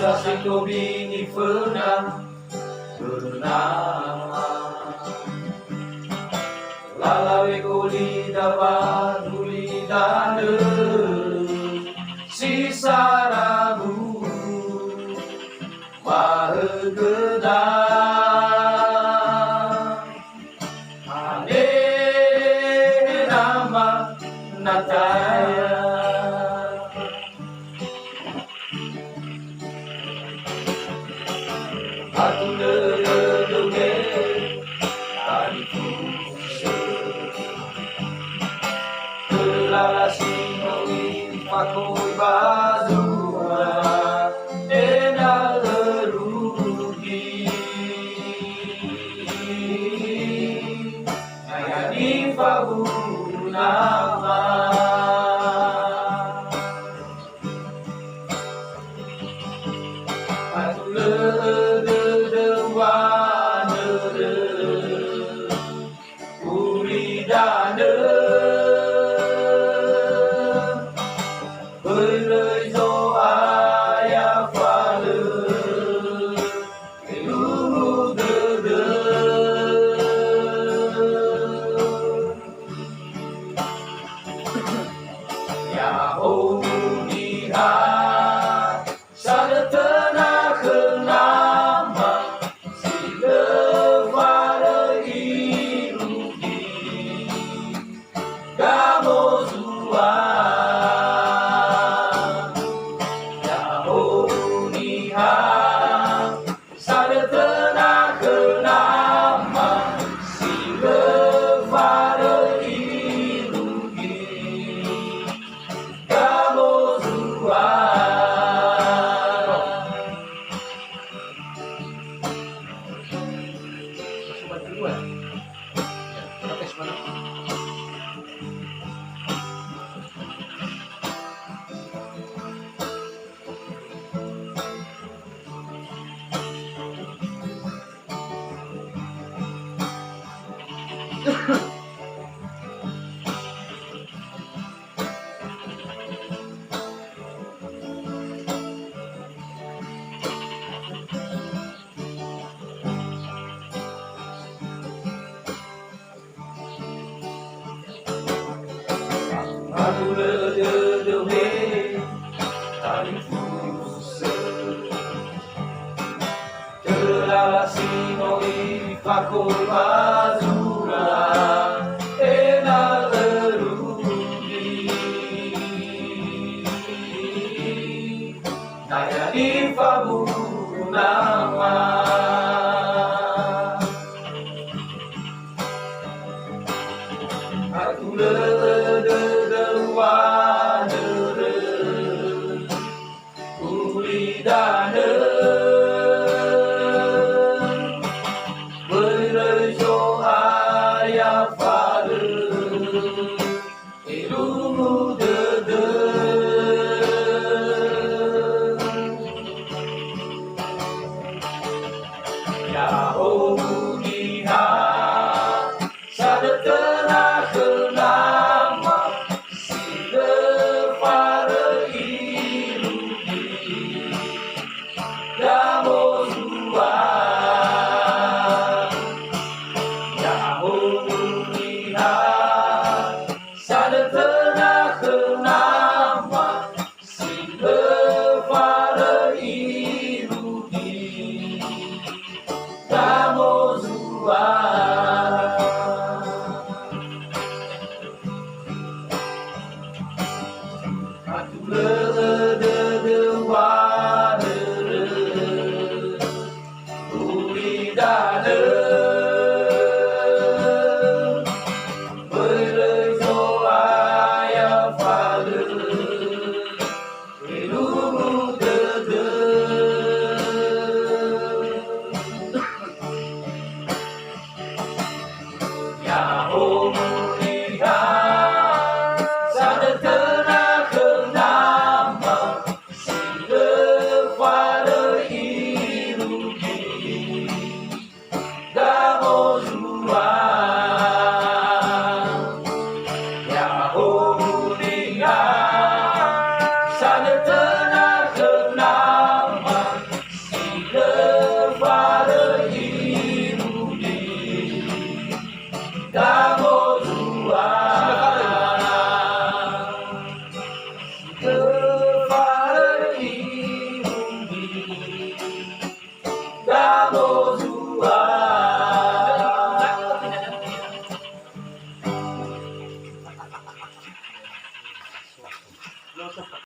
Bini pernah bernama Lalawe kuli dapat kuli dana Si sarabu mahegedang Ane nama Nataya Aku ledege tadi pusat Telalasi mengi pakoi bazua Ena lerugi Ayani fahu nama Aku ledege lời dô ai pha lư lu đơ đơ ya ho ni ha sa de tena kenama si le va le irugi gamo zua Aku ledege tadi pusat Telalasi mengi pakoi bazura